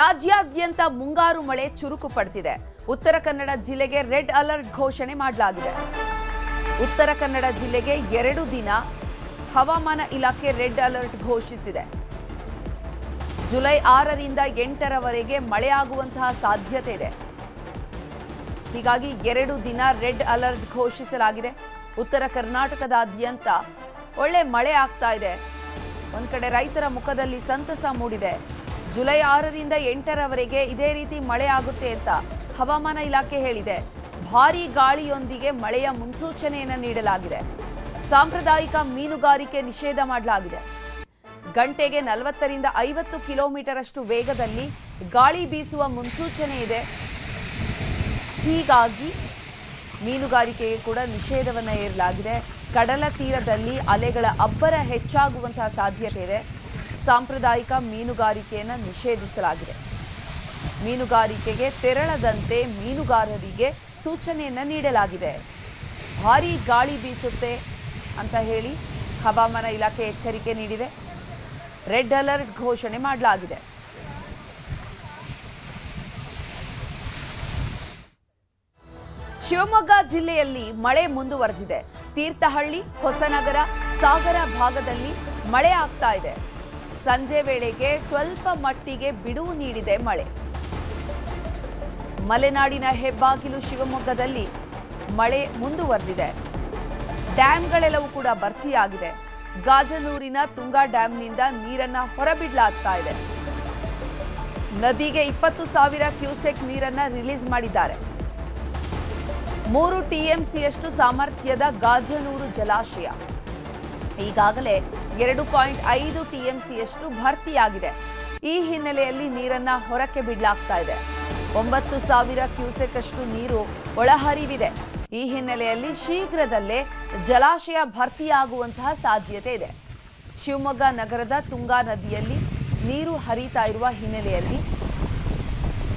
ರಾಜ್ಯಾದ್ಯಂತ ಮುಂಗಾರು ಮಳೆ ಚುರುಕು ಪಡೆದಿದೆ. ಉತ್ತರ ಕನ್ನಡ ಜಿಲ್ಲೆಗೆ ರೆಡ್ ಅಲರ್ಟ್ ಘೋಷಣೆ ಮಾಡಲಾಗಿದೆ. ಉತ್ತರ ಕನ್ನಡ ಜಿಲ್ಲೆಗೆ 2 ದಿನ ಹವಾಮಾನ ಇಲಾಖೆ ರೆಡ್ ಅಲರ್ಟ್ ಘೋಷಿಸಿದೆ. ಜುಲೈ 6ರಿಂದ 8ರವರೆಗೆ ಮಳೆಯಾಗುವಂತಹ ಸಾಧ್ಯತೆ ಇದೆ. ಹೀಗಾಗಿ 2 ದಿನ ರೆಡ್ ಅಲರ್ಟ್ ಘೋಷಿಸಲಾಗಿದೆ. ಉತ್ತರ ಕರ್ನಾಟಕದಾದ್ಯಂತ ಒಳ್ಳೆ ಮಳೆ ಆಗ್ತಾ ಇದೆ. ಒಂದ್ ಕಡೆ ರೈತರ ಮುಖದಲ್ಲಿ ಸಂತಸ ಮೂಡಿದೆ. ಜುಲೈ 6ರಿಂದ 8ರವರೆಗೆ ಇದೇ ರೀತಿ ಮಳೆ ಆಗುತ್ತೆ ಅಂತ ಹವಾಮಾನ ಇಲಾಖೆ ಹೇಳಿದೆ. ಭಾರೀ ಗಾಳಿಯೊಂದಿಗೆ ಮಳೆಯ ಮುನ್ಸೂಚನೆಯನ್ನು ನೀಡಲಾಗಿದೆ. ಸಾಂಪ್ರದಾಯಿಕ ಮೀನುಗಾರಿಕೆ ನಿಷೇಧ ಮಾಡಲಾಗಿದೆ. ಗಂಟೆಗೆ 40ರಿಂದ 50 ಕಿಲೋಮೀಟರ್ ಅಷ್ಟು ವೇಗದಲ್ಲಿ ಗಾಳಿ ಬೀಸುವ ಮುನ್ಸೂಚನೆ ಇದೆ. ಹೀಗಾಗಿ ಮೀನುಗಾರಿಕೆಗೆ ಕೂಡ ನಿಷೇಧವನ್ನು ಹೇರಲಾಗಿದೆ. ಕಡಲ ತೀರದಲ್ಲಿ ಅಲೆಗಳ ಅಬ್ಬರ ಹೆಚ್ಚಾಗುವಂತಹ ಸಾಧ್ಯತೆ ಇದೆ. ಸಾಂಪ್ರದಾಯಿಕ ಮೀನುಗಾರಿಕೆಯನ್ನು ನಿಷೇಧಿಸಲಾಗಿದೆ. ಮೀನುಗಾರಿಕೆಗೆ ತೆರಳದಂತೆ ಮೀನುಗಾರರಿಗೆ ಸೂಚನೆಯನ್ನು ನೀಡಲಾಗಿದೆ. ಭಾರೀ ಗಾಳಿ ಬೀಸುತ್ತೆ ಅಂತ ಹೇಳಿ ಹವಾಮಾನ ಇಲಾಖೆ ಎಚ್ಚರಿಕೆ ನೀಡಿದೆ. ರೆಡ್ ಅಲರ್ಟ್ ಘೋಷಣೆ ಮಾಡಲಾಗಿದೆ. ಶಿವಮೊಗ್ಗ ಜಿಲ್ಲೆಯಲ್ಲಿ ಮಳೆ ಮುಂದುವರೆದಿದೆ. ತೀರ್ಥಹಳ್ಳಿ, ಹೊಸನಗರ, ಸಾಗರ ಭಾಗದಲ್ಲಿ ಮಳೆ ಆಗ್ತಾ ಇದೆ. ಸಂಜೆ ವೇಳೆಗೆ ಸ್ವಲ್ಪ ಮಟ್ಟಿಗೆ ಬಿಡುವು ನೀಡಿದೆ ಮಳೆ. ಮಲೆನಾಡಿನ ಹೆಬ್ಬಾಗಿಲು ಶಿವಮೊಗ್ಗದಲ್ಲಿ ಮಳೆ ಮುಂದುವರೆದಿದೆ. ಡ್ಯಾಂಗಳೆಲ್ಲವೂ ಕೂಡ ಭರ್ತಿಯಾಗಿದೆ. ಗಾಜನೂರಿನ ತುಂಗಾ ಡ್ಯಾಂನಿಂದ ನೀರನ್ನ ಹೊರಬಿಡಲಾಗ್ತಾ ಇದೆ. ನದಿಗೆ 20,000 ಕ್ಯೂಸೆಕ್ ನೀರನ್ನ ರಿಲೀಸ್ ಮಾಡಿದ್ದಾರೆ. 3 ಟಿಎಂಸಿಯಷ್ಟು ಸಾಮರ್ಥ್ಯದ ಗಾಜನೂರು ಜಲಾಶಯ ಈಗಾಗಲೇ 2.5 ಟಿಎಂಸಿಯಷ್ಟು ಭರ್ತಿಯಾಗಿದೆ. ಈ ಹಿನ್ನೆಲೆಯಲ್ಲಿ ನೀರನ್ನ ಹೊರಕ್ಕೆ ಬಿಡಲಾಗ್ತಾ ಇದೆ. 9,000 ಕ್ಯೂಸೆಕ್ ಅಷ್ಟು ನೀರು ಒಳಹರಿವಿದೆ. ಈ ಹಿನ್ನೆಲೆಯಲ್ಲಿ ಶೀಘ್ರದಲ್ಲೇ ಜಲಾಶಯ ಭರ್ತಿಯಾಗುವಂತಹ ಸಾಧ್ಯತೆ ಇದೆ. ಶಿವಮೊಗ್ಗ ನಗರದ ತುಂಗಾ ನದಿಯಲ್ಲಿ ನೀರು ಹರಿತಾ ಇರುವ ಹಿನ್ನೆಲೆಯಲ್ಲಿ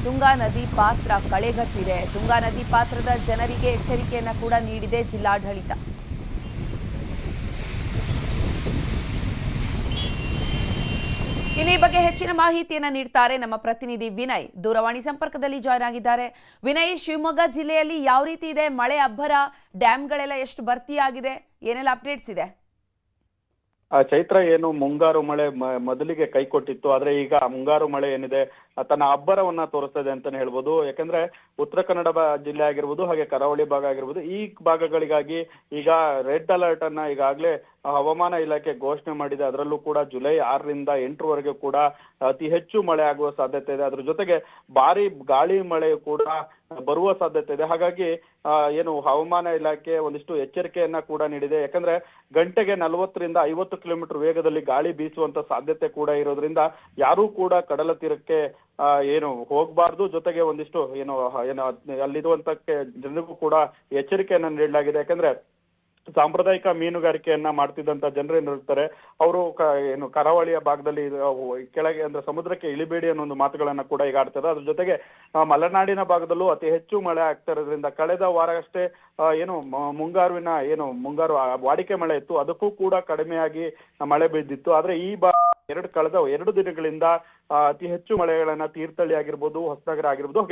ತುಂಗಾ ನದಿ ಪಾತ್ರ ಕಳೆಗಟ್ಟಿದೆ. ತುಂಗಾ ನದಿ ಪಾತ್ರದ ಜನರಿಗೆ ಎಚ್ಚರಿಕೆಯನ್ನು ಕೂಡ ನೀಡಿದೆ ಜಿಲ್ಲಾಡಳಿತ. ಇನ್ನು ಈ ಬಗ್ಗೆ ಹೆಚ್ಚಿನ ಮಾಹಿತಿಯನ್ನು ನೀಡ್ತಾರೆ ನಮ್ಮ ಪ್ರತಿನಿಧಿ ವಿನಯ್. ದೂರವಾಣಿ ಸಂಪರ್ಕದಲ್ಲಿ ಜಾಯ್ನ್ ಆಗಿದ್ದಾರೆ. ವಿನಯ್, ಶಿವಮೊಗ್ಗ ಜಿಲ್ಲೆಯಲ್ಲಿ ಯಾವ ರೀತಿ ಇದೆ ಮಳೆ ಅಬ್ಬರ? ಡ್ಯಾಂಗಳೆಲ್ಲ ಎಷ್ಟು ಭರ್ತಿಯಾಗಿದೆ? ಏನೆಲ್ಲ ಅಪ್ಡೇಟ್ಸ್ ಇದೆ? ಚೈತ್ರ, ಏನು ಮುಂಗಾರು ಮಳೆ ಮೊದಲಿಗೆ ಕೈ ಕೊಟ್ಟಿತ್ತು, ಆದ್ರೆ ಈಗ ಮುಂಗಾರು ಮಳೆ ಏನಿದೆ ತನ್ನ ಅಬ್ಬರವನ್ನ ತೋರಿಸ್ತದೆ ಅಂತಾನೆ ಹೇಳ್ಬೋದು. ಯಾಕಂದ್ರೆ ಉತ್ತರ ಕನ್ನಡ ಜಿಲ್ಲೆ ಆಗಿರ್ಬೋದು, ಹಾಗೆ ಕರಾವಳಿ ಭಾಗ ಆಗಿರ್ಬೋದು, ಈ ಭಾಗಗಳಿಗಾಗಿ ಈಗ ರೆಡ್ ಅಲರ್ಟ್ ಅನ್ನ ಈಗಾಗಲೇ ಹವಾಮಾನ ಇಲಾಖೆ ಘೋಷಣೆ ಮಾಡಿದೆ. ಅದರಲ್ಲೂ ಕೂಡ ಜುಲೈ 6ರಿಂದ 8ರವರೆಗೆ ಕೂಡ ಅತಿ ಹೆಚ್ಚು ಮಳೆ ಆಗುವ ಸಾಧ್ಯತೆ ಇದೆ. ಅದ್ರ ಜೊತೆಗೆ ಭಾರಿ ಗಾಳಿ ಮಳೆ ಕೂಡ ಬರುವ ಸಾಧ್ಯತೆ ಇದೆ. ಹಾಗಾಗಿ ಏನು ಹವಾಮಾನ ಇಲಾಖೆ ಒಂದಿಷ್ಟು ಎಚ್ಚರಿಕೆಯನ್ನ ಕೂಡ ನೀಡಿದೆ. ಯಾಕಂದ್ರೆ ಗಂಟೆಗೆ 40ರಿಂದ 50 ಕಿಲೋಮೀಟರ್ ವೇಗದಲ್ಲಿ ಗಾಳಿ ಬೀಸುವಂತ ಸಾಧ್ಯತೆ ಕೂಡ ಇರೋದ್ರಿಂದ ಯಾರೂ ಕೂಡ ಕಡಲ ತೀರಕ್ಕೆ ಏನು ಹೋಗಬಾರ್ದು. ಜೊತೆಗೆ ಒಂದಿಷ್ಟು ಏನು ಅಲ್ಲಿರುವಂತ ಜನರಿಗೂ ಕೂಡ ಎಚ್ಚರಿಕೆಯನ್ನ ನೀಡಲಾಗಿದೆ. ಯಾಕಂದ್ರೆ ಸಾಂಪ್ರದಾಯಿಕ ಮೀನುಗಾರಿಕೆಯನ್ನ ಮಾಡ್ತಿದ್ದಂತ ಜನರು ಏನಿರ್ತಾರೆ ಅವರು ಏನು ಕರಾವಳಿಯ ಭಾಗದಲ್ಲಿ ಕೆಳಗೆ ಅಂದ್ರೆ ಸಮುದ್ರಕ್ಕೆ ಇಳಿಬೇಡಿ ಅನ್ನೋ ಒಂದು ಮಾತುಗಳನ್ನ ಕೂಡ ಈಗ ಆಡ್ತಾರೆ. ಅದ್ರ ಜೊತೆಗೆ ಮಲೆನಾಡಿನ ಭಾಗದಲ್ಲೂ ಅತಿ ಹೆಚ್ಚು ಮಳೆ ಆಗ್ತಾ ಇರೋದ್ರಿಂದ ಕಳೆದ ವಾರ ಅಷ್ಟೇ ಏನು ಮುಂಗಾರು ವಾಡಿಕೆ ಮಳೆ ಇತ್ತು, ಅದಕ್ಕೂ ಕೂಡ ಕಡಿಮೆಯಾಗಿ ಮಳೆ ಬಿದ್ದಿತ್ತು. ಆದ್ರೆ ಈ ಕಳೆದ 2 ದಿನಗಳಿಂದ ಅತಿ ಹೆಚ್ಚು ಮಳೆಗಳನ್ನ ತೀರ್ಥಹಳ್ಳಿ ಆಗಿರ್ಬೋದು, ಹೊಸನಗರ ಆಗಿರ್ಬೋದು,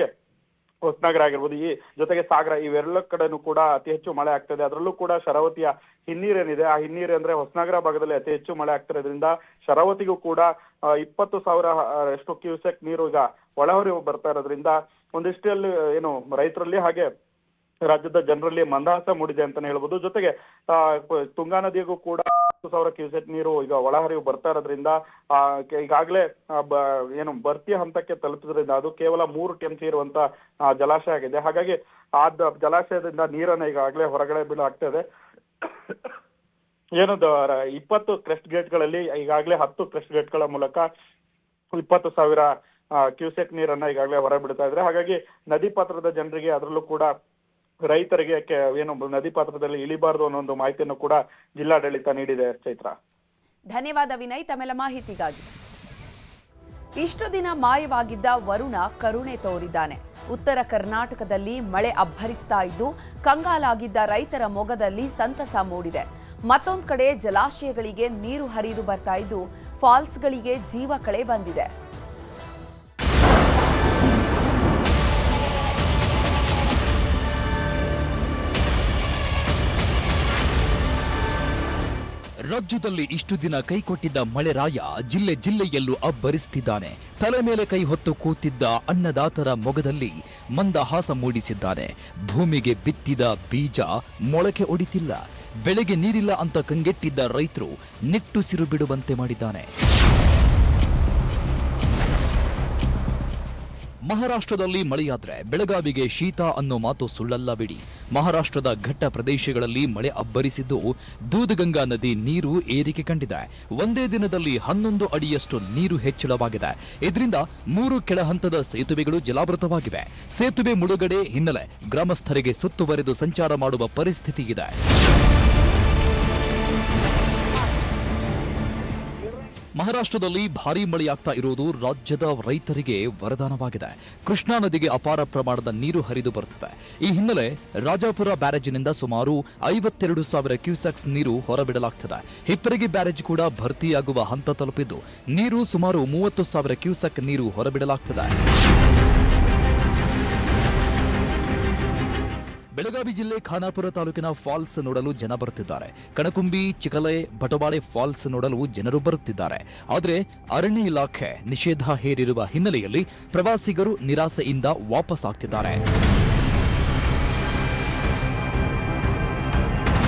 ಈ ಜೊತೆಗೆ ಸಾಗರ, ಇವೆಲ್ಲ ಕಡೆನೂ ಕೂಡ ಅತಿ ಹೆಚ್ಚು ಮಳೆ ಆಗ್ತದೆ. ಅದರಲ್ಲೂ ಕೂಡ ಶರಾವತಿಯ ಹಿನ್ನೀರೇನಿದೆ, ಆ ಹಿನ್ನೀರು ಅಂದ್ರೆ ಹೊಸನಗರ ಭಾಗದಲ್ಲಿ ಅತಿ ಹೆಚ್ಚು ಮಳೆ ಆಗ್ತಿರೋದ್ರಿಂದ ಶರಾವತಿಗೂ ಕೂಡ 20,000 ಕ್ಯೂಸೆಕ್ ನೀರು ಈಗ ಒಳಹರಿವು ಬರ್ತಾ ಇರೋದ್ರಿಂದ ಒಂದಿಷ್ಟಲ್ಲಿ ಏನು ರೈತರಲ್ಲಿ ಹಾಗೆ ರಾಜ್ಯದ ಜನರಲ್ಲಿ ಮಂದಹಾಸ ಮೂಡಿದೆ ಅಂತಾನೆ ಹೇಳ್ಬೋದು. ಜೊತೆಗೆ ತುಂಗಾ ನದಿಗೂ ಕೂಡ 10,000 ಕ್ಯೂಸೆಕ್ ನೀರು ಈಗ ಒಳಹರಿವು ಬರ್ತಾ ಇರೋದ್ರಿಂದ ಈಗಾಗಲೇ ಏನು ಭರ್ತಿ ಹಂತಕ್ಕೆ ತಲುಪಿದ್ರಿಂದ ಅದು ಕೇವಲ 3 ಟಿಎಂಸಿ ಇರುವಂತ ಜಲಾಶಯ ಆಗಿದೆ. ಹಾಗಾಗಿ ಆ ಜಲಾಶಯದಿಂದ ನೀರನ್ನ ಈಗಾಗಲೇ ಹೊರಗಡೆ ಬಿಡಲಾಗ್ತದೆ. ಏನು 20 ಕ್ರೆಸ್ಟ್ ಗೇಟ್ಗಳಲ್ಲಿ ಈಗಾಗಲೇ 10 ಕ್ರೆಸ್ಟ್ ಗೇಟ್ಗಳ ಮೂಲಕ 20,000 ಕ್ಯೂಸೆಕ್ ನೀರನ್ನ ಈಗಾಗಲೇ ಹೊರ ಬಿಡ್ತಾ ಇದ್ರೆ. ಹಾಗಾಗಿ ನದಿ ಪಾತ್ರದ ಜನರಿಗೆ, ಅದರಲ್ಲೂ ಕೂಡ ರೈತರಿಗೆ ಏನು ನದಿ ಪಾತ್ರದಲ್ಲಿ ಇಳಿಬಾರ್ದು ಅನ್ನೋ ಒಂದು ಮಾಹಿತಿಯನ್ನು ಕೂಡ ಜಿಲ್ಲಾಡಳಿತ ನೀಡಿದೆ. ಚೈತ್ರ, ಧನ್ಯವಾದ ವಿನಯ್ ತಮ್ಮೆಲ್ಲ ಮಾಹಿತಿಗಾಗಿ. ಇಷ್ಟು ದಿನ ಮಾಯವಾಗಿದ್ದ ವರುಣ ಕರುಣೆ ತೋರಿದ್ದಾನೆ. ಉತ್ತರ ಕರ್ನಾಟಕದಲ್ಲಿ ಮಳೆ ಅಬ್ಬರಿಸ್ತಾ ಇದ್ದು ಕಂಗಾಲಾಗಿದ್ದ ರೈತರ ಮೊಗದಲ್ಲಿ ಸಂತಸ ಮೂಡಿದೆ. ಮತ್ತೊಂದು ಕಡೆ ಜಲಾಶಯಗಳಿಗೆ ನೀರು ಹರಿದು ಬರ್ತಾ ಇದ್ದು ಫಾಲ್ಸ್ಗಳಿಗೆ ಜೀವ ಕಳೆ ಬಂದಿದೆ. ರಾಜ್ಯದಲ್ಲಿ ಇಷ್ಟು ದಿನ ಕೈಕೊಟ್ಟಿದ್ದ ಮಳೆರಾಯ ಜಿಲ್ಲೆಯಲ್ಲೂ ಅಬ್ಬರಿಸುತ್ತಿದ್ದಾನೆ. ತಲೆ ಮೇಲೆ ಕೈ ಹೊತ್ತು ಕೂತಿದ್ದ ಅನ್ನದಾತರ ಮೊಗದಲ್ಲಿ ಮಂದಹಾಸ ಮೂಡಿಸಿದ್ದಾನೆ. ಭೂಮಿಗೆ ಬಿತ್ತಿದ ಬೀಜ ಮೊಳಕೆ ಒಡಿತಿಲ್ಲ. ಬೆಳೆಗೆ ನೀರಿಲ್ಲ ಅಂತ ಕಂಗೆಟ್ಟಿದ್ದ ರೈತರು ನಿಟ್ಟುಸಿರು ಬಿಡುವಂತೆ ಮಾಡಿದ್ದಾನೆ. ಮಹಾರಾಷ್ಟ್ರದಲ್ಲಿ ಮಳೆಯಾದ್ರೆ ಬೆಳಗಾವಿಗೆ ಶೀತ ಅನ್ನೋ ಮಾತು ಸುಳ್ಳಲ್ಲ ಬಿಡಿ. ಮಹಾರಾಷ್ಟ್ರದ ಘಟ್ಟ ಪ್ರದೇಶಗಳಲ್ಲಿ ಮಳೆ ಅಬ್ಬರಿಸಿದ್ದು ದೂದಗಂಗಾ ನದಿ ನೀರು ಏರಿಕೆ ಕಂಡಿದೆ. ಒಂದೇ ದಿನದಲ್ಲಿ 11 ಅಡಿಯಷ್ಟು ನೀರು ಹೆಚ್ಚಳವಾಗಿದೆ. ಇದರಿಂದ 3 ಕೆಳಹಂತದ ಸೇತುವೆಗಳು ಜಲಾವೃತವಾಗಿವೆ. ಸೇತುವೆ ಮುಳುಗಡೆ ಹಿನ್ನೆಲೆ ಗ್ರಾಮಸ್ಥರಿಗೆ ಸುತ್ತುವರೆದು ಸಂಚಾರ ಮಾಡುವ ಪರಿಸ್ಥಿತಿ ಇದೆ. ಮಹಾರಾಷ್ಟ್ರದಲ್ಲಿ ಭಾರೀ ಮಳೆಯಾಗ್ತಾ ಇರುವುದು ರಾಜ್ಯದ ರೈತರಿಗೆ ವರದಾನವಾಗಿದೆ. ಕೃಷ್ಣಾ ನದಿಗೆ ಅಪಾರ ಪ್ರಮಾಣದ ನೀರು ಹರಿದು ಬರುತ್ತದೆ. ಈ ಹಿನ್ನೆಲೆ ರಾಜಾಪುರ ಬ್ಯಾರೇಜಿನಿಂದ ಸುಮಾರು 52,000 ಕ್ಯೂಸೆಕ್ಸ್ ನೀರು ಹೊರಬಿಡಲಾಗ್ತದೆ. ಹಿಪ್ಪರಗಿ ಬ್ಯಾರೇಜ್ ಕೂಡ ಭರ್ತಿಯಾಗುವ ಹಂತ ತಲುಪಿದ್ದು ನೀರು ಸುಮಾರು 30,000 ಕ್ಯೂಸೆಕ್ ನೀರು ಹೊರಬಿಡಲಾಗ್ತದೆ. ಬೆಳಗಾವಿ ಜಿಲ್ಲೆ ಖಾನಾಪುರ ತಾಲೂಕಿನ ಫಾಲ್ಸ್ ನೋಡಲು ಜನ ಬರುತ್ತಿದ್ದಾರೆ. ಕಣಕುಂಬಿ, ಚಿಕಲೆ, ಬಟವಾಡೆ ಫಾಲ್ಸ್ ನೋಡಲು ಜನರು ಬರುತ್ತಿದ್ದಾರೆ. ಆದರೆ ಅರಣ್ಯ ಇಲಾಖೆ ನಿಷೇಧ ಹೇರಿರುವ ಹಿನ್ನೆಲೆಯಲ್ಲಿ ಪ್ರವಾಸಿಗರು ನಿರಾಸೆಯಿಂದ ವಾಪಸ್ ಆಗ್ತಿದ್ದಾರೆ.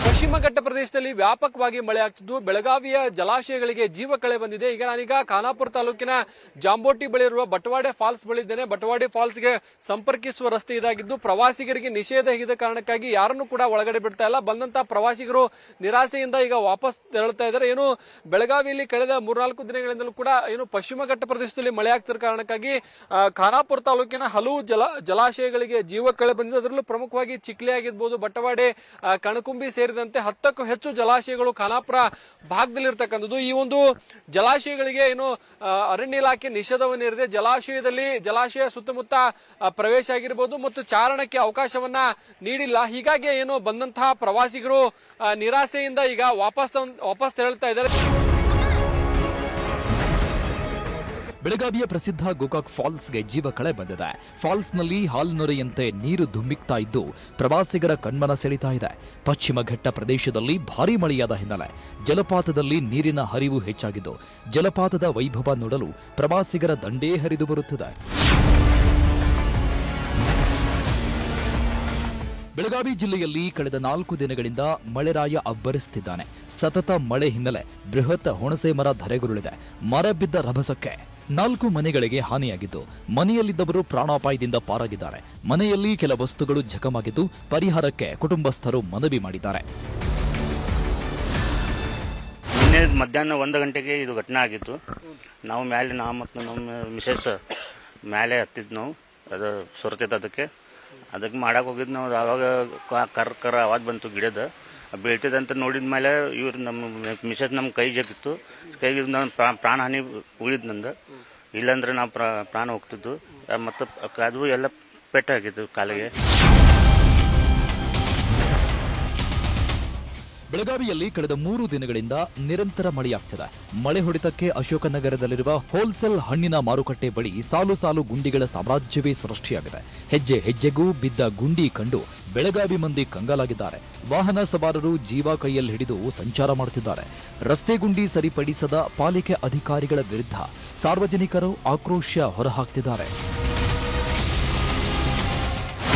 ಪಶ್ಚಿಮ ಘಟ್ಟ ಪ್ರದೇಶದಲ್ಲಿ ವ್ಯಾಪಕವಾಗಿ ಮಳೆ ಆಗ್ತಿದ್ದು ಬೆಳಗಾವಿಯ ಜಲಾಶಯಗಳಿಗೆ ಜೀವ ಕಳೆ ಬಂದಿದೆ. ನಾನೀಗ ಖಾನಾಪುರ ತಾಲೂಕಿನ ಜಾಂಬೋಟಿ ಬಳಿ ಇರುವ ಬಟವಾಡೆ ಫಾಲ್ಸ್ ಬಳಿ ಇದ್ದೇನೆ. ಬಟವಾಡೆ ಫಾಲ್ಸ್ಗೆ ಸಂಪರ್ಕಿಸುವ ರಸ್ತೆ ಇದಾಗಿದ್ದು ಪ್ರವಾಸಿಗರಿಗೆ ನಿಷೇಧ ಹೇಗಿದ ಕಾರಣಕ್ಕಾಗಿ ಯಾರನ್ನು ಕೂಡ ಒಳಗಡೆ ಬಿಡ್ತಾ ಇಲ್ಲ. ಬಂದಂತಹ ಪ್ರವಾಸಿಗರು ನಿರಾಸೆಯಿಂದ ಈಗ ವಾಪಸ್ ತೆರಳುತ್ತಾ ಇದ್ದಾರೆ. ಬೆಳಗಾವಿಯಲ್ಲಿ ಕಳೆದ 3-4 ದಿನಗಳಿಂದಲೂ ಕೂಡ ಪಶ್ಚಿಮ ಘಟ್ಟ ಪ್ರದೇಶದಲ್ಲಿ ಮಳೆ ಆಗ್ತಿರೋ ಕಾರಣಕ್ಕಾಗಿ ಖಾನಾಪುರ ತಾಲೂಕಿನ ಹಲವು ಜಲಾಶಯಗಳಿಗೆ ಜೀವ ಕಳೆ ಬಂದಿದೆ. ಅದರಲ್ಲೂ ಪ್ರಮುಖವಾಗಿ ಚಿಕ್ಲೆ ಆಗಿರ್ಬೋದು, ಬಟವಾಡೆ, ಕಣಕುಂಬಿ ಸೇರಿದಂತೆ 10ಕ್ಕೂ ಹೆಚ್ಚು ಜಲಾಶಯಗಳು ಖಾನಾಪುರ ಭಾಗದಲ್ಲಿರ್ತಕ್ಕಂಥದ್ದು. ಈ ಒಂದು ಜಲಾಶಯಗಳಿಗೆ ಅರಣ್ಯ ಇಲಾಖೆ ನಿಷೇಧವನ್ನು ಹೇರಿದೆ. ಜಲಾಶಯ ಸುತ್ತಮುತ್ತ ಪ್ರವೇಶ ಆಗಿರಬಹುದು ಮತ್ತು ಚಾರಣಕ್ಕೆ ಅವಕಾಶವನ್ನ ನೀಡಿಲ್ಲ. ಹೀಗಾಗಿ ಬಂದಂತಹ ಪ್ರವಾಸಿಗರು ನಿರಾಸೆಯಿಂದ ಈಗ ವಾಪಸ್ ತೆರಳುತ್ತಾ ಇದ್ದಾರೆ. ಬೆಳಗಾವಿಯ ಪ್ರಸಿದ್ಧ ಗೋಕಾಕ್ ಫಾಲ್ಸ್ಗೆ ಜೀವ ಕಳೆ ಬಂದಿದೆ. ಫಾಲ್ಸ್ನಲ್ಲಿ ಹಾಲ್ನೊರೆಯಂತೆ ನೀರು ಧುಮ್ಮಿಕ್ತಾ ಇದ್ದು ಪ್ರವಾಸಿಗರ ಕಣ್ಮನ ಸೆಳೀತಾ ಇದೆ. ಪಶ್ಚಿಮ ಘಟ್ಟ ಪ್ರದೇಶದಲ್ಲಿ ಭಾರೀ ಮಳೆಯಾದ ಹಿನ್ನೆಲೆ ಜಲಪಾತದಲ್ಲಿ ನೀರಿನ ಹರಿವು ಹೆಚ್ಚಾಗಿದ್ದು ಜಲಪಾತದ ವೈಭವ ನೋಡಲು ಪ್ರವಾಸಿಗರ ದಂಡೇ ಹರಿದು ಬರುತ್ತಿದೆ. ಬೆಳಗಾವಿ ಜಿಲ್ಲೆಯಲ್ಲಿ ಕಳೆದ 4 ದಿನಗಳಿಂದ ಮಳೆರಾಯ ಅಬ್ಬರಿಸುತ್ತಿದ್ದಾನೆ. ಸತತ ಮಳೆ ಹಿನ್ನೆಲೆ ಬೃಹತ್ ಹುಣಸೆ ಮರ ಧರೆಗುರುಳಿದೆ. ಮರ ಬಿದ್ದ ರಭಸಕ್ಕೆ 4 ಮನೆಗಳಿಗೆ ಹಾನಿಯಾಗಿದ್ದು ಮನೆಯಲ್ಲಿದ್ದವರು ಪ್ರಾಣಾಪಾಯದಿಂದ ಪಾರಾಗಿದ್ದಾರೆ. ಮನೆಯಲ್ಲಿ ಕೆಲ ವಸ್ತುಗಳು ಜಖಮಾಗಿದ್ದು ಪರಿಹಾರಕ್ಕೆ ಕುಟುಂಬಸ್ಥರು ಮನವಿ ಮಾಡಿದ್ದಾರೆ. ನಿನ್ನೆ ಮಧ್ಯಾಹ್ನ 1 ಗಂಟೆಗೆ ಇದು ಘಟನೆ ಆಗಿತ್ತು. ನಾವು ಮೇಲೆ ಮತ್ತು ನಮ್ಮ ಮಿಸೆಸ್ ಮೇಲೆ ಹತ್ತಿದ್ದು ನಾವು ಅದು ಸೊರತೈತೆ ಅದಕ್ಕೆ ಮಾಡಕ್ಕೆ ಹೋಗಿದ್ದು ನಾವು. ಆವಾಗ ಕರ್ ಆವಾಜ್ ಬಂತು ಗಿಡದ ಬೀಳ್ತಿದೆ ಅಂತ ನೋಡಿದ ಮೇಲೆ ಇವ್ರು ನಮ್ಮ ಮಿಸೆಸ್ ನಮ್ಮ ಕೈ ಜಗಿತ್ತು. ಕೈಗೆ ನಾನು ಪ್ರಾಣ ಹಾನಿ ಉಳಿದ್ ನಂದು. ಇಲ್ಲಾಂದ್ರೆ ನಾವು ಪ್ರಾಣ ಹೋಗ್ತಿದ್ದು. ಮತ್ತು ಅದು ಎಲ್ಲ ಪೆಟ್ಟಾಗಿತ್ತು ಕಾಲಿಗೆ. ಬೆಳಗಾವಿಯಲ್ಲಿ ಕಳೆದ 3 ದಿನಗಳಿಂದ ನಿರಂತರ ಮಳೆಯಾಗ್ತಿದೆ. ಮಳೆ ಹೊಡೆತಕ್ಕೆ ಅಶೋಕನಗರದಲ್ಲಿರುವ ಹೋಲ್ಸೇಲ್ ಹಣ್ಣಿನ ಮಾರುಕಟ್ಟೆ ಬಳಿ ಸಾಲು ಸಾಲು ಗುಂಡಿಗಳ ಸಾಮ್ರಾಜ್ಯವೇ ಸೃಷ್ಟಿಯಾಗಿದೆ. ಹೆಜ್ಜೆ ಹೆಜ್ಜೆಗೂ ಬಿದ್ದ ಗುಂಡಿ ಕಂಡು ಬೆಳಗಾವಿ ಮಂದಿ ಕಂಗಾಲಾಗಿದ್ದಾರೆ. ವಾಹನ ಸವಾರರು ಜೀವ ಕೈಯಲ್ಲಿ ಹಿಡಿದು ಸಂಚಾರ ಮಾಡುತ್ತಿದ್ದಾರೆ. ರಸ್ತೆ ಗುಂಡಿ ಸರಿಪಡಿಸದ ಪಾಲಿಕೆ ಅಧಿಕಾರಿಗಳ ವಿರುದ್ಧ ಸಾರ್ವಜನಿಕರು ಆಕ್ರೋಶ ಹೊರಹಾಕ್ತಿದ್ದಾರೆ.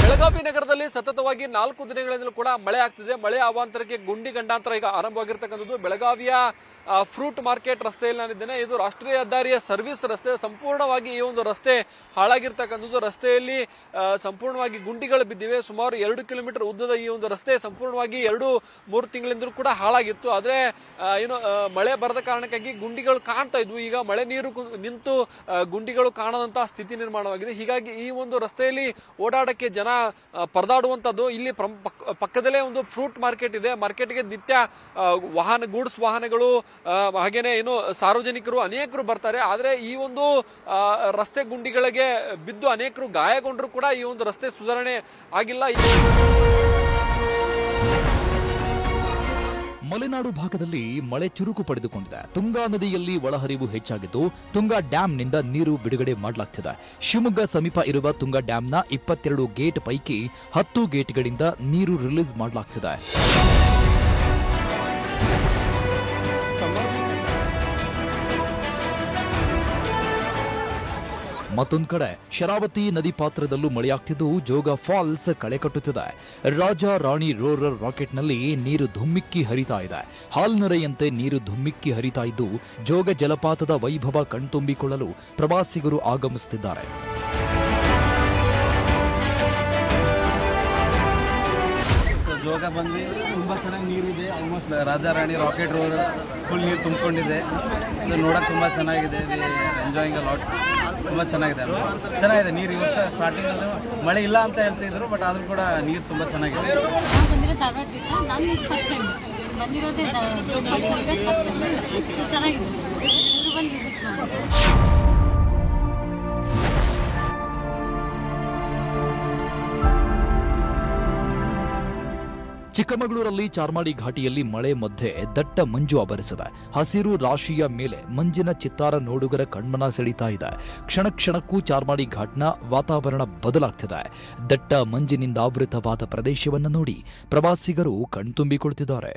ಬೆಳಗಾವಿ ನಗರದಲ್ಲಿ ಸತತವಾಗಿ 4 ದಿನಗಳಿಂದಲೂ ಕೂಡ ಮಳೆ ಆಗ್ತಿದೆ. ಮಳೆ ಅವಾಂತರಕ್ಕೆ ಗುಂಡಿ ಗಂಡಾಂತರ ಈಗ ಆರಂಭವಾಗಿರ್ತಕ್ಕಂಥದ್ದು. ಬೆಳಗಾವಿಯ ಫ್ರೂಟ್ ಮಾರ್ಕೆಟ್ ರಸ್ತೆಯಲ್ಲಿ ನಾನಿದ್ದೇನೆ. ಇದು ರಾಷ್ಟ್ರೀಯ ಹೆದ್ದಾರಿಯ ಸರ್ವಿಸ್ ರಸ್ತೆ. ಸಂಪೂರ್ಣವಾಗಿ ಈ ಒಂದು ರಸ್ತೆ ಹಾಳಾಗಿರ್ತಕ್ಕಂಥದ್ದು. ರಸ್ತೆಯಲ್ಲಿ ಸಂಪೂರ್ಣವಾಗಿ ಗುಂಡಿಗಳು ಬಿದ್ದಿವೆ. ಸುಮಾರು 2 ಕಿಲೋಮೀಟರ್ ಉದ್ದದ ಈ ಒಂದು ರಸ್ತೆ ಸಂಪೂರ್ಣವಾಗಿ 2-3 ತಿಂಗಳಿಂದಲೂ ಕೂಡ ಹಾಳಾಗಿತ್ತು. ಆದರೆ ಮಳೆ ಬರದ ಕಾರಣಕ್ಕಾಗಿ ಗುಂಡಿಗಳು ಕಾಣ್ತಾ ಇದ್ವು. ಈಗ ಮಳೆ ನೀರು ನಿಂತು ಗುಂಡಿಗಳು ಕಾಣದಂತಹ ಸ್ಥಿತಿ ನಿರ್ಮಾಣವಾಗಿದೆ. ಹೀಗಾಗಿ ಈ ಒಂದು ರಸ್ತೆಯಲ್ಲಿ ಓಡಾಡಕ್ಕೆ ಜನ ಪರದಾಡುವಂತದ್ದು. ಇಲ್ಲಿ ಪಕ್ಕದಲ್ಲೇ ಒಂದು ಫ್ರೂಟ್ ಮಾರ್ಕೆಟ್ ಇದೆ. ಮಾರ್ಕೆಟ್ಗೆ ನಿತ್ಯ ಗೂಡ್ಸ್ ವಾಹನಗಳು ಹಾಗೇನೆ ಸಾರ್ವಜನಿಕರು ಅನೇಕರು ಬರ್ತಾರೆ. ಆದರೆ ಈ ಒಂದು ರಸ್ತೆ ಗುಂಡಿಗಳಿಗೆ ಬಿದ್ದು ಅನೇಕರು ಗಾಯಗೊಂಡರು ಕೂಡ ಈ ಒಂದು ರಸ್ತೆ ಸುಧಾರಣೆ ಆಗಿಲ್ಲ. ಮಲೆನಾಡು ಭಾಗದಲ್ಲಿ ಮಳೆ ಚುರುಕು ಪಡೆದುಕೊಂಡಿದೆ. ತುಂಗಾ ನದಿಯಲ್ಲಿ ಒಳಹರಿವು ಹೆಚ್ಚಾಗಿದ್ದು ತುಂಗಾ ಡ್ಯಾಂನಿಂದ ನೀರು ಬಿಡುಗಡೆ ಮಾಡಲಾಗ್ತಿದೆ. ಶಿವಮೊಗ್ಗ ಸಮೀಪ ಇರುವ ತುಂಗಾ ಡ್ಯಾಂನ 22 ಗೇಟ್ ಪೈಕಿ 10 ಗೇಟ್ಗಳಿಂದ ನೀರು ರಿಲೀಸ್ ಮಾಡಲಾಗ್ತಿದೆ. ಮತ್ತೊಂದು ಕಡೆ ಶರಾವತಿ ನದಿ ಪಾತ್ರದಲ್ಲೂ ಮಳೆಯಾಗ್ತಿದ್ದು ಜೋಗ ಫಾಲ್ಸ್ ಕಳೆ ಕಟ್ಟುತ್ತಿದೆ. ರಾಜ ರಾಣಿ ರೋರರ್ ರಾಕೆಟ್ನಲ್ಲಿ ನೀರು ಧುಮ್ಮಿಕ್ಕಿ ಹರಿತಾ ಇದೆ. ಹಾಲ್ನರೆಯಂತೆ ನೀರು ಧುಮ್ಮಿಕ್ಕಿ ಹರಿತಾ ಇದ್ದು ಜೋಗ ಜಲಪಾತದ ವೈಭವ ಕಣ್ತುಂಬಿಕೊಳ್ಳಲು ಪ್ರವಾಸಿಗರು ಆಗಮಿಸುತ್ತಿದ್ದಾರೆ. ಜೋಗ ಬಂದು ತುಂಬ ಚೆನ್ನಾಗಿ ನೀರಿದೆ. ಆಲ್ಮೋಸ್ಟ್ ರಾಜಾ ರಾಣಿ ರಾಕೆಟ್ ರೋಡ್ ಫುಲ್ ನೀರು ತುಂಬಿಕೊಂಡಿದೆ. ಇದು ನೋಡೋಕೆ ತುಂಬ ಚೆನ್ನಾಗಿದೆ. Enjoying a lot. ತುಂಬ ಚೆನ್ನಾಗಿದೆ ಚೆನ್ನಾಗಿದೆ ನೀರು. ಈ ವರ್ಷ ಸ್ಟಾರ್ಟಿಂಗಲ್ಲಿ ಮಳೆ ಇಲ್ಲ ಅಂತ ಹೇಳ್ತಿದ್ರು, ಬಟ್ ಆದರೂ ಕೂಡ ನೀರು ತುಂಬ ಚೆನ್ನಾಗಿದೆ. ನಾನು ಫಸ್ಟ್ ಟೈಮ್ ಬಂದಿರೋದೇ ಚೆನ್ನಾಗಿದೆ. ಬಂದು ವಿಸಿಟ್ ಮಾಡಿ. ಚಿಕ್ಕಮಗಳೂರಲ್ಲಿ ಚಾರ್ಮಾಡಿ ಘಾಟಿಯಲ್ಲಿ ಮಳೆ ಮಧ್ಯೆ ದಟ್ಟ ಮಂಜು ಆವರಿಸಿದೆ. ಹಸಿರು ರಾಶಿಯ ಮೇಲೆ ಮಂಜಿನ ಚಿತ್ತಾರ ನೋಡುಗರ ಕಣ್ಮನ ಸೆಳೀತಾ ಇದೆ. ಕ್ಷಣ ಕ್ಷಣಕ್ಕೂ ಚಾರ್ಮಾಡಿ ಘಾಟ್ನ ವಾತಾವರಣ ಬದಲಾಗ್ತಿದೆ. ದಟ್ಟ ಮಂಜಿನಿಂದ ಆವೃತವಾದ ಪ್ರದೇಶವನ್ನು ನೋಡಿ ಪ್ರವಾಸಿಗರು ಕಣ್ತುಂಬಿಕೊಳ್ತಿದ್ದಾರೆ.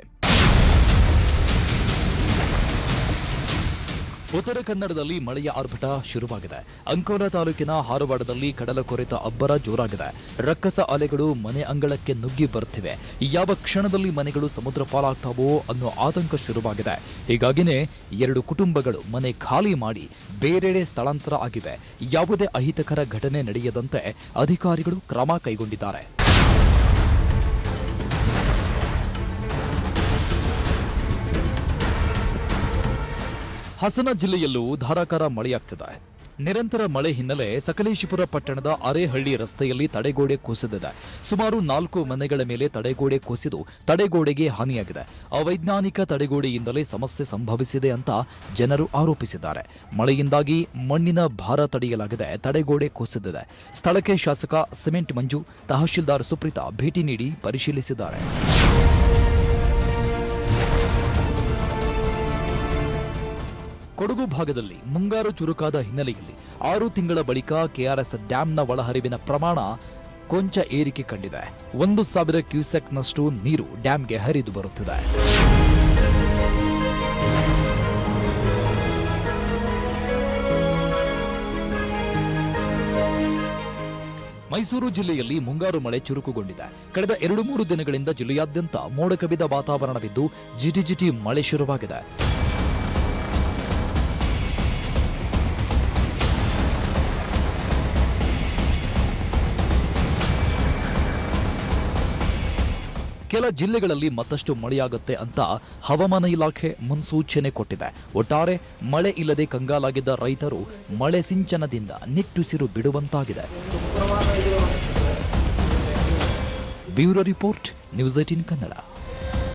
ಉತ್ತರ ಕನ್ನಡದಲ್ಲಿ ಮಳೆಯ ಆರ್ಭಟ ಶುರುವಾಗಿದೆ. ಅಂಕೋಲಾ ತಾಲೂಕಿನ ಹಾರವಾಡದಲ್ಲಿ ಕಡಲ ಕೊರೆತ ಅಬ್ಬರ ಜೋರಾಗಿದೆ. ರಕ್ಕಸ ಅಲೆಗಳು ಮನೆ ಅಂಗಳಕ್ಕೆ ನುಗ್ಗಿ ಬರ್ತಿವೆ. ಯಾವ ಕ್ಷಣದಲ್ಲಿ ಮನೆಗಳು ಸಮುದ್ರ ಪಾಲಾಗ್ತಾವೋ ಅನ್ನೋ ಆತಂಕ ಶುರುವಾಗಿದೆ. ಹೀಗಾಗಿನೇ 2 ಕುಟುಂಬಗಳು ಮನೆ ಖಾಲಿ ಮಾಡಿ ಬೇರೆಡೆ ಸ್ಥಳಾಂತರ ಆಗಿವೆ. ಯಾವುದೇ ಅಹಿತಕರ ಘಟನೆ ನಡೆಯದಂತೆ ಅಧಿಕಾರಿಗಳು ಕ್ರಮ ಕೈಗೊಂಡಿದ್ದಾರೆ. ಹಾಸನ ಜಿಲ್ಲೆಯಲ್ಲೂ ಧಾರಾಕಾರ ಮಳೆಯಾಗ್ತಿದೆ. ನಿರಂತರ ಮಳೆ ಹಿನ್ನೆಲೆ ಸಕಲೇಶಪುರ ಪಟ್ಟಣದ ಅರೇಹಳ್ಳಿ ರಸ್ತೆಯಲ್ಲಿ ತಡೆಗೋಡೆ ಕುಸಿದಿದೆ. ಸುಮಾರು 4 ಮನೆಗಳ ಮೇಲೆ ತಡೆಗೋಡೆ ಕುಸಿದು ತಡೆಗೋಡೆಗೆ ಹಾನಿಯಾಗಿದೆ. ಅವೈಜ್ಞಾನಿಕ ತಡೆಗೋಡೆಯಿಂದಲೇ ಸಮಸ್ಯೆ ಸಂಭವಿಸಿದೆ ಅಂತ ಜನರು ಆರೋಪಿಸಿದ್ದಾರೆ. ಮಳೆಯಿಂದಾಗಿ ಮಣ್ಣಿನ ಭಾರ ತಡೆಯಲಾಗದೆ ತಡೆಗೋಡೆ ಕುಸಿದಿದೆ. ಸ್ಥಳಕ್ಕೆ ಶಾಸಕ ಸಿಮೆಂಟ್ ಮಂಜು, ತಹಶೀಲ್ದಾರ್ ಸುಪ್ರೀತಾ ಭೇಟಿ ನೀಡಿ ಪರಿಶೀಲಿಸಿದ್ದಾರೆ. ಕೊಡಗು ಭಾಗದಲ್ಲಿ ಮುಂಗಾರು ಚುರುಕಾದ ಹಿನ್ನೆಲೆಯಲ್ಲಿ 6 ತಿಂಗಳ ಬಳಿಕ ಕೆಆರ್ಎಸ್ ಡ್ಯಾಂನ ಒಳಹರಿವಿನ ಪ್ರಮಾಣ ಕೊಂಚ ಏರಿಕೆ ಕಂಡಿದೆ. 1,000 ಕ್ಯೂಸೆಕ್ನಷ್ಟು ನೀರು ಡ್ಯಾಂಗೆ ಹರಿದು ಬರುತ್ತಿದೆ. ಮೈಸೂರು ಜಿಲ್ಲೆಯಲ್ಲಿ ಮುಂಗಾರು ಮಳೆ ಚುರುಕುಗೊಂಡಿದೆ. ಕಳೆದ 2-3 ದಿನಗಳಿಂದ ಜಿಲ್ಲೆಯಾದ್ಯಂತ ಮೋಡ ಕವಿದ ವಾತಾವರಣವಿದ್ದು ಜಿಟಿಜಿಟಿ ಮಳೆ ಶುರುವಾಗಿದೆ. ಕೆಲ ಜಿಲ್ಲೆಗಳಲ್ಲಿ ಮತ್ತಷ್ಟು ಮಳೆಯಾಗುತ್ತೆ ಅಂತ ಹವಾಮಾನ ಇಲಾಖೆ ಮುನ್ಸೂಚನೆ ಕೊಟ್ಟಿದೆ. ಒಟ್ಟಾರೆ ಮಳೆ ಇಲ್ಲದೆ ಕಂಗಾಲಾಗಿದ್ದ ರೈತರು ಮಳೆ ಸಿಂಚನದಿಂದ ನಿಟ್ಟುಸಿರು ಬಿಡುವಂತಾಗಿದೆ. Bureau report, news 18 Kannada.